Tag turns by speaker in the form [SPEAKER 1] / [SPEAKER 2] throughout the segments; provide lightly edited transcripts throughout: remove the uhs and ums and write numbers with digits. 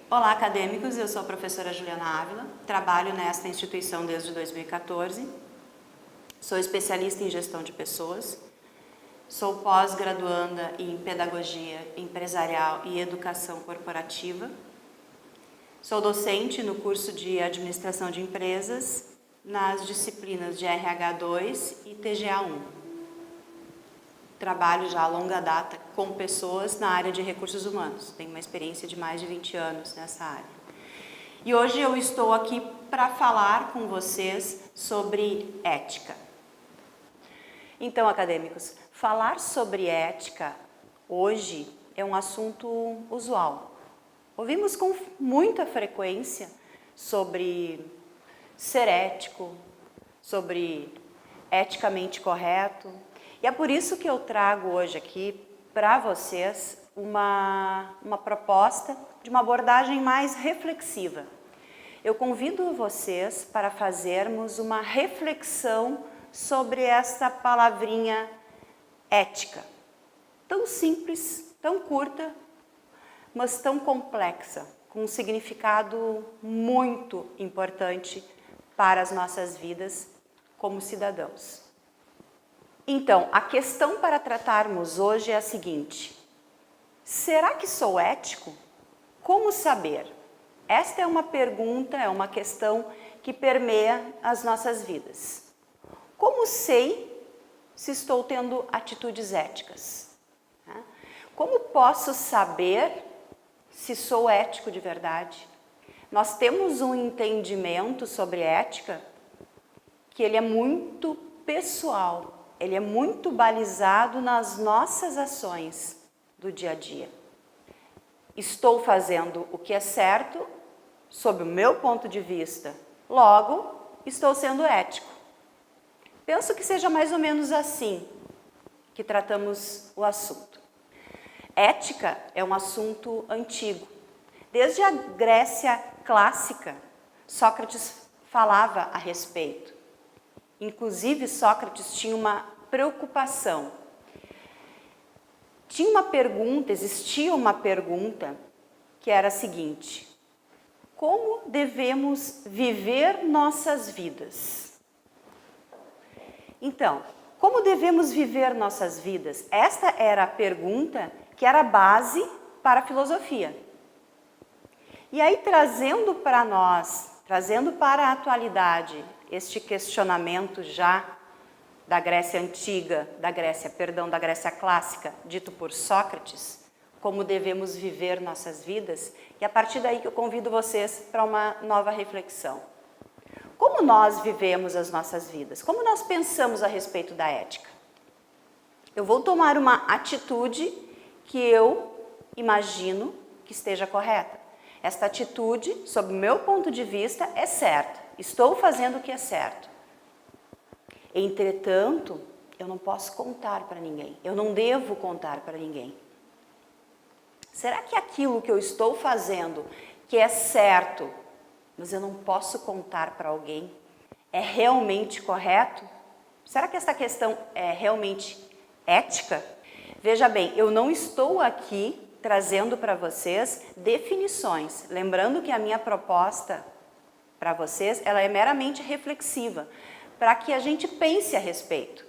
[SPEAKER 1] Olá, acadêmicos! Eu sou a professora Juliana Ávila, trabalho nesta instituição desde 2014, sou especialista em gestão de pessoas, sou pós-graduanda em pedagogia empresarial e educação corporativa, sou docente no curso de administração de empresas nas disciplinas de RH2 e TGA1. Trabalho já a longa data com pessoas na área de recursos humanos. Tenho uma experiência de mais de 20 anos nessa área. E hoje eu estou aqui para falar com vocês sobre ética. Então, acadêmicos, falar sobre ética hoje é um assunto usual. Ouvimos com muita frequência sobre ser ético, sobre eticamente correto. E é por isso que eu trago hoje aqui para vocês uma proposta de uma abordagem mais reflexiva. Eu convido vocês para fazermos uma reflexão sobre esta palavrinha ética. Tão simples, tão curta, mas tão complexa, com um significado muito importante para as nossas vidas como cidadãos. Então, a questão para tratarmos hoje é a seguinte: será que sou ético? Como saber? Esta é uma pergunta, é uma questão que permeia as nossas vidas. Como sei se estou tendo atitudes éticas? Como posso saber se sou ético de verdade? Nós temos um entendimento sobre ética que ele é muito pessoal. Ele é muito balizado nas nossas ações do dia a dia. Estou fazendo o que é certo, sob o meu ponto de vista, logo, estou sendo ético. Penso que seja mais ou menos assim que tratamos o assunto. Ética é um assunto antigo. Desde a Grécia clássica, Sócrates falava a respeito. Inclusive, Sócrates tinha uma preocupação. Existia uma pergunta que era a seguinte: como devemos viver nossas vidas? Então, como devemos viver nossas vidas? Esta era a pergunta que era a base para a filosofia. E aí, trazendo para a atualidade, este questionamento já da Grécia antiga, da Grécia clássica, dito por Sócrates, como devemos viver nossas vidas, e a partir daí que eu convido vocês para uma nova reflexão. Como nós vivemos as nossas vidas? Como nós pensamos a respeito da ética? Eu vou tomar uma atitude que eu imagino que esteja correta. Esta atitude, sob o meu ponto de vista, é certa. Estou fazendo o que é certo. Entretanto, eu não posso contar para ninguém. Eu não devo contar para ninguém. Será que aquilo que eu estou fazendo, que é certo, mas eu não posso contar para alguém, é realmente correto? Será que essa questão é realmente ética? Veja bem, eu não estou aqui trazendo para vocês definições. Lembrando que a minha proposta para vocês, ela é meramente reflexiva, para que a gente pense a respeito.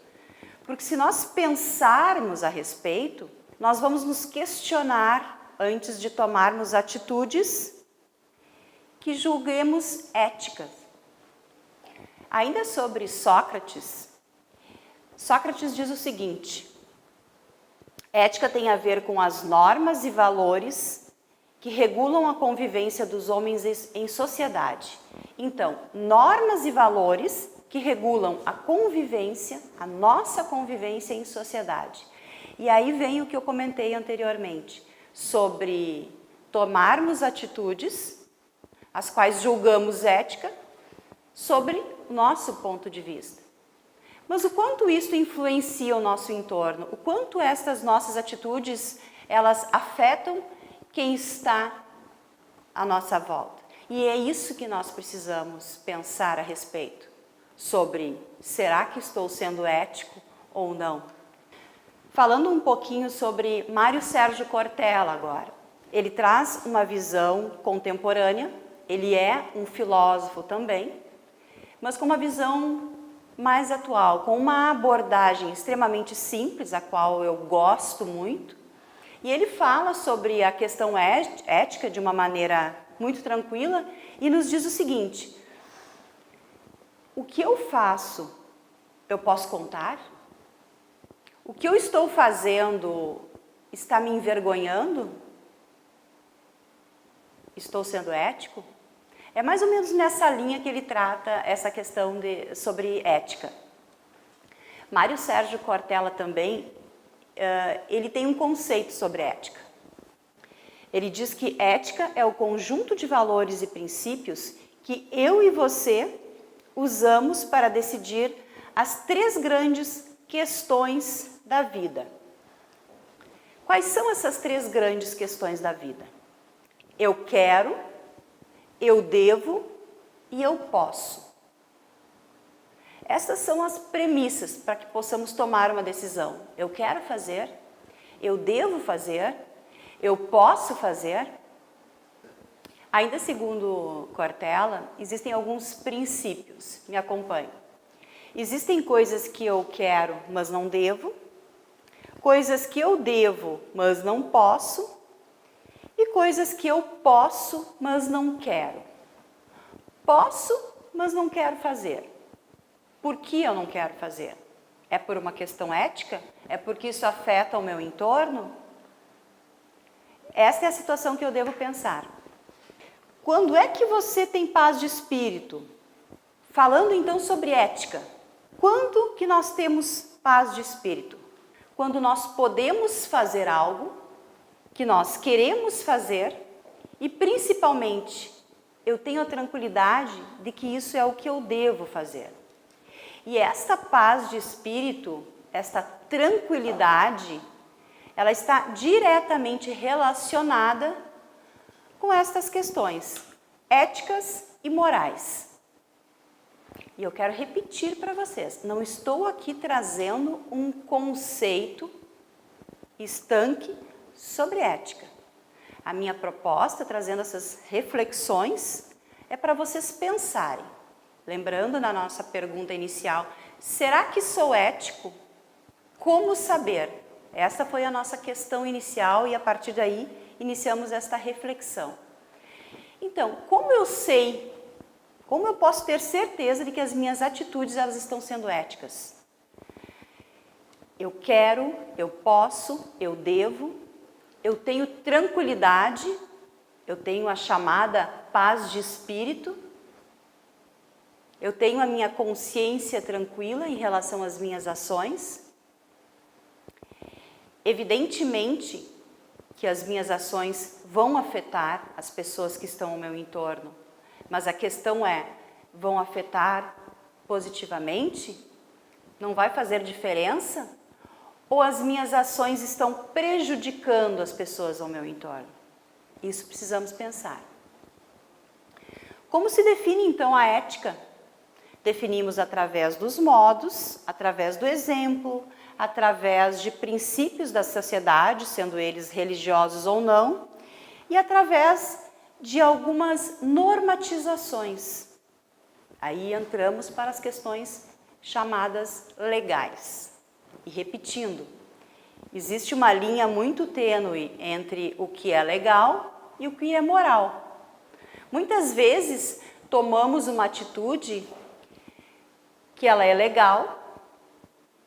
[SPEAKER 1] Porque se nós pensarmos a respeito, nós vamos nos questionar antes de tomarmos atitudes que julguemos éticas. Ainda sobre Sócrates, Sócrates diz o seguinte: ética tem a ver com as normas e valores que regulam a convivência dos homens em sociedade. Então, normas e valores que regulam a convivência, a nossa convivência em sociedade. E aí vem o que eu comentei anteriormente, sobre tomarmos atitudes, as quais julgamos ética, sobre o nosso ponto de vista. Mas o quanto isso influencia o nosso entorno? O quanto estas nossas atitudes, elas afetam quem está à nossa volta? E é isso que nós precisamos pensar a respeito, sobre será que estou sendo ético ou não? Falando um pouquinho sobre Mário Sérgio Cortella agora. Ele traz uma visão contemporânea, ele é um filósofo também, mas com uma visão mais atual, com uma abordagem extremamente simples, a qual eu gosto muito, e ele fala sobre a questão ética de uma maneira muito tranquila e nos diz o seguinte: o que eu faço, eu posso contar? O que eu estou fazendo está me envergonhando? Estou sendo ético? É mais ou menos nessa linha que ele trata essa questão sobre ética. Mário Sérgio Cortella também, ele tem um conceito sobre ética. Ele diz que ética é o conjunto de valores e princípios que eu e você usamos para decidir as 3 grandes questões da vida. Quais são essas 3 grandes questões da vida? Eu quero, eu devo e eu posso. Essas são as premissas para que possamos tomar uma decisão. Eu quero fazer, eu devo fazer, eu posso fazer. Ainda segundo Cortella, existem alguns princípios, me acompanhem. Existem coisas que eu quero, mas não devo, coisas que eu devo, mas não posso, e coisas que eu posso, mas não quero. Posso, mas não quero fazer. Por que eu não quero fazer? É por uma questão ética? É porque isso afeta o meu entorno? Essa é a situação que eu devo pensar. Quando é que você tem paz de espírito? Falando então sobre ética. Quando que nós temos paz de espírito? Quando nós podemos fazer algo que nós queremos fazer e, principalmente, eu tenho a tranquilidade de que isso é o que eu devo fazer. E essa paz de espírito, essa tranquilidade, ela está diretamente relacionada com estas questões éticas e morais. E eu quero repetir para vocês, não estou aqui trazendo um conceito estanque sobre ética. A minha proposta, trazendo essas reflexões, é para vocês pensarem. Lembrando da nossa pergunta inicial, será que sou ético? Como saber? Essa foi a nossa questão inicial e a partir daí iniciamos esta reflexão. Então, como eu sei, como eu posso ter certeza de que as minhas atitudes elas estão sendo éticas? Eu quero, eu posso, eu devo, eu tenho tranquilidade, eu tenho a chamada paz de espírito, eu tenho a minha consciência tranquila em relação às minhas ações. Evidentemente que as minhas ações vão afetar as pessoas que estão ao meu entorno, mas a questão é, vão afetar positivamente? Não vai fazer diferença? Ou as minhas ações estão prejudicando as pessoas ao meu entorno? Isso precisamos pensar. Como se define então a ética? Definimos através dos modos, através do exemplo, através de princípios da sociedade, sendo eles religiosos ou não, e através de algumas normatizações. Aí entramos para as questões chamadas legais. E repetindo, existe uma linha muito tênue entre o que é legal e o que é moral. Muitas vezes tomamos uma atitude que ela é legal,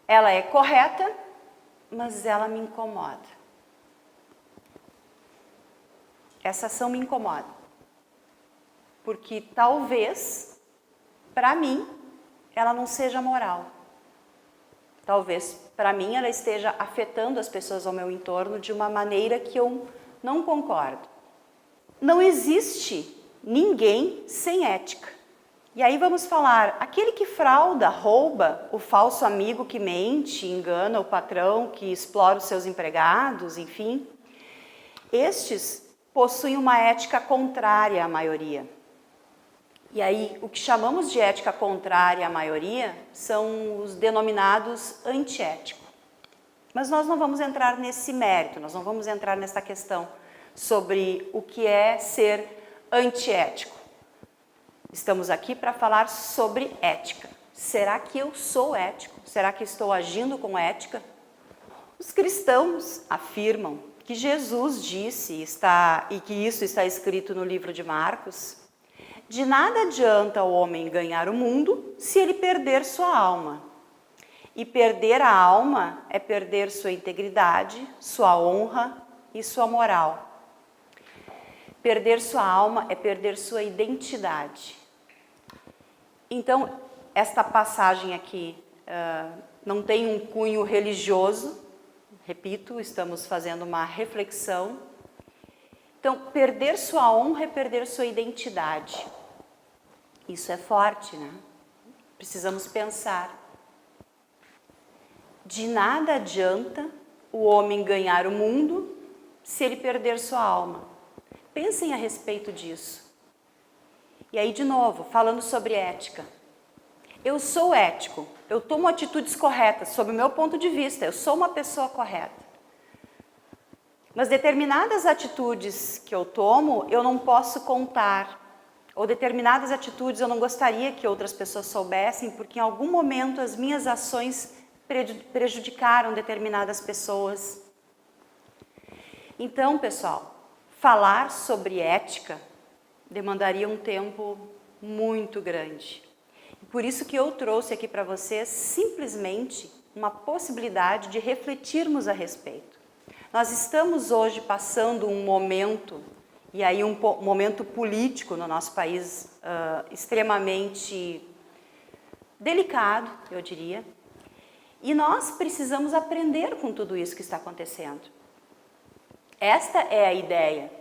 [SPEAKER 1] ela é correta, mas ela me incomoda. Essa ação me incomoda. Porque talvez, para mim, ela não seja moral. Talvez, para mim, ela esteja afetando as pessoas ao meu entorno de uma maneira que eu não concordo. Não existe ninguém sem ética. E aí vamos falar, aquele que frauda, rouba, o falso amigo que mente, engana o patrão, que explora os seus empregados, enfim, estes possuem uma ética contrária à maioria. E aí, o que chamamos de ética contrária à maioria são os denominados antiéticos. Mas nós não vamos entrar nesse mérito, nós não vamos entrar nessa questão sobre o que é ser antiético. Estamos aqui para falar sobre ética. Será que eu sou ético? Será que estou agindo com ética? Os cristãos afirmam que Jesus disse e que isso está escrito no livro de Marcos: de nada adianta o homem ganhar o mundo se ele perder sua alma. E perder a alma é perder sua integridade, sua honra e sua moral. Perder sua alma é perder sua identidade. Então, esta passagem aqui não tem um cunho religioso. Repito, estamos fazendo uma reflexão. Então, perder sua honra é perder sua identidade. Isso é forte, né? Precisamos pensar. De nada adianta o homem ganhar o mundo se ele perder sua alma. Pensem a respeito disso. E aí, de novo, falando sobre ética. Eu sou ético, eu tomo atitudes corretas, sob o meu ponto de vista, eu sou uma pessoa correta. Mas determinadas atitudes que eu tomo, eu não posso contar. Ou determinadas atitudes eu não gostaria que outras pessoas soubessem, porque em algum momento as minhas ações prejudicaram determinadas pessoas. Então, pessoal, falar sobre ética demandaria um tempo muito grande. Por isso que eu trouxe aqui para vocês simplesmente uma possibilidade de refletirmos a respeito. Nós estamos hoje passando um momento, e aí um momento político no nosso país extremamente delicado, eu diria, e nós precisamos aprender com tudo isso que está acontecendo. Esta é a ideia.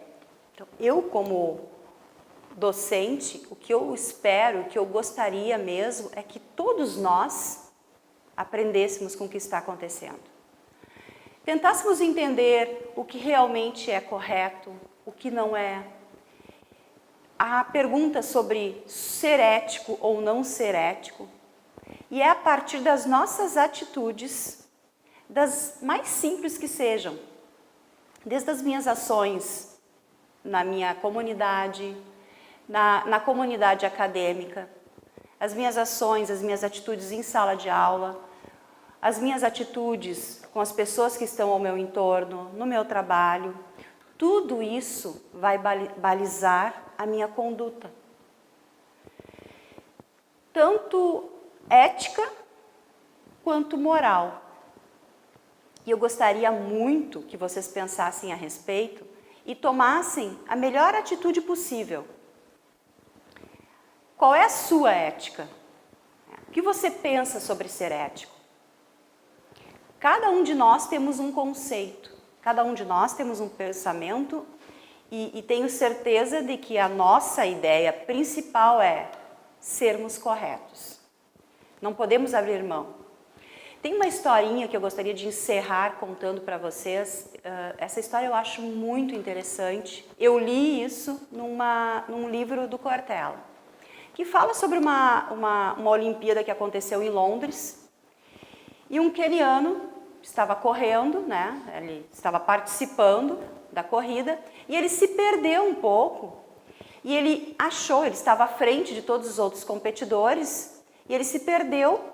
[SPEAKER 1] Então, eu como docente, o que eu espero, o que eu gostaria mesmo é que todos nós aprendêssemos com o que está acontecendo. Tentássemos entender o que realmente é correto, o que não é. A pergunta sobre ser ético ou não ser ético. E é a partir das nossas atitudes, das mais simples que sejam, desde as minhas ações na minha comunidade, na comunidade acadêmica, as minhas ações, as minhas atitudes em sala de aula, as minhas atitudes com as pessoas que estão ao meu entorno, no meu trabalho, tudo isso vai balizar a minha conduta. Tanto ética quanto moral. E eu gostaria muito que vocês pensassem a respeito e tomassem a melhor atitude possível. Qual é a sua ética? O que você pensa sobre ser ético? Cada um de nós temos um conceito, cada um de nós temos um pensamento e tenho certeza de que a nossa ideia principal é sermos corretos. Não podemos abrir mão. Tem uma historinha que eu gostaria de encerrar contando para vocês. Essa história eu acho muito interessante. Eu li isso num livro do Cortella, que fala sobre uma Olimpíada que aconteceu em Londres. E um queniano estava correndo, né? Ele estava participando da corrida e ele se perdeu um pouco. E ele estava à frente de todos os outros competidores e ele se perdeu,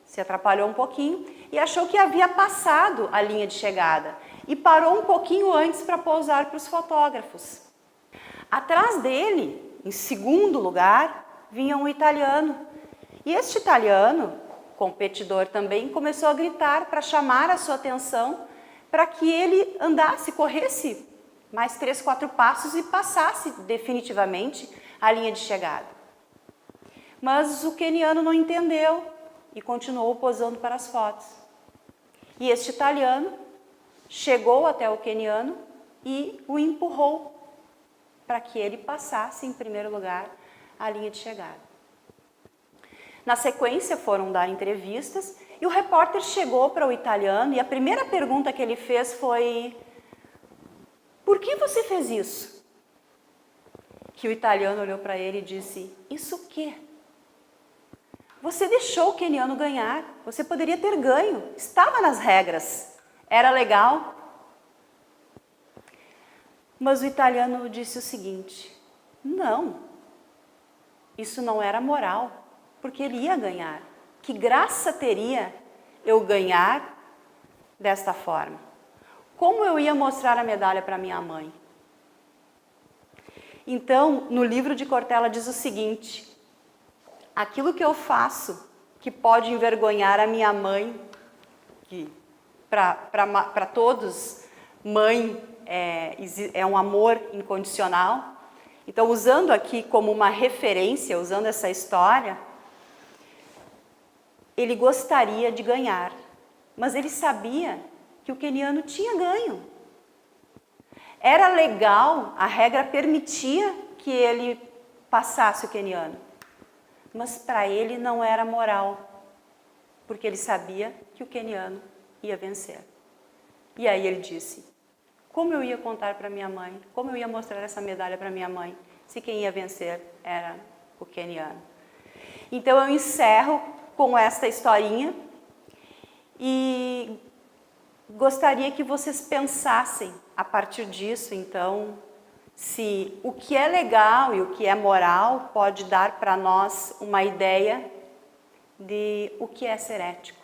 [SPEAKER 1] se atrapalhou um pouquinho e achou que havia passado a linha de chegada e parou um pouquinho antes para pousar para os fotógrafos. Atrás dele, em segundo lugar, vinha um italiano. E este italiano, competidor também, começou a gritar para chamar a sua atenção para que ele andasse, corresse mais 3, 4 passos e passasse definitivamente a linha de chegada. Mas o queniano não entendeu e continuou posando para as fotos. E este italiano chegou até o queniano e o empurrou para que ele passasse em primeiro lugar a linha de chegada. Na sequência foram dar entrevistas e o repórter chegou para o italiano e a primeira pergunta que ele fez foi: por que você fez isso? Que o italiano olhou para ele e disse: isso o quê? Você deixou o queniano ganhar, você poderia ter ganho, estava nas regras, era legal. Mas o italiano disse o seguinte: não, isso não era moral, porque ele ia ganhar. Que graça teria eu ganhar desta forma? Como eu ia mostrar a medalha para minha mãe? Então, no livro de Cortella diz o seguinte: aquilo que eu faço que pode envergonhar a minha mãe, que para todos, mãe é um amor incondicional. Então, usando aqui como uma referência, usando essa história, ele gostaria de ganhar, mas ele sabia que o queniano tinha ganho. Era legal, a regra permitia que ele passasse o queniano, mas para ele não era moral, porque ele sabia que o queniano ia vencer. E aí ele disse: como eu ia contar para minha mãe, como eu ia mostrar essa medalha para minha mãe, se quem ia vencer era o queniano? Então eu encerro com esta historinha e gostaria que vocês pensassem a partir disso, então, se o que é legal e o que é moral pode dar para nós uma ideia de o que é ser ético.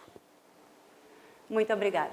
[SPEAKER 1] Muito obrigada.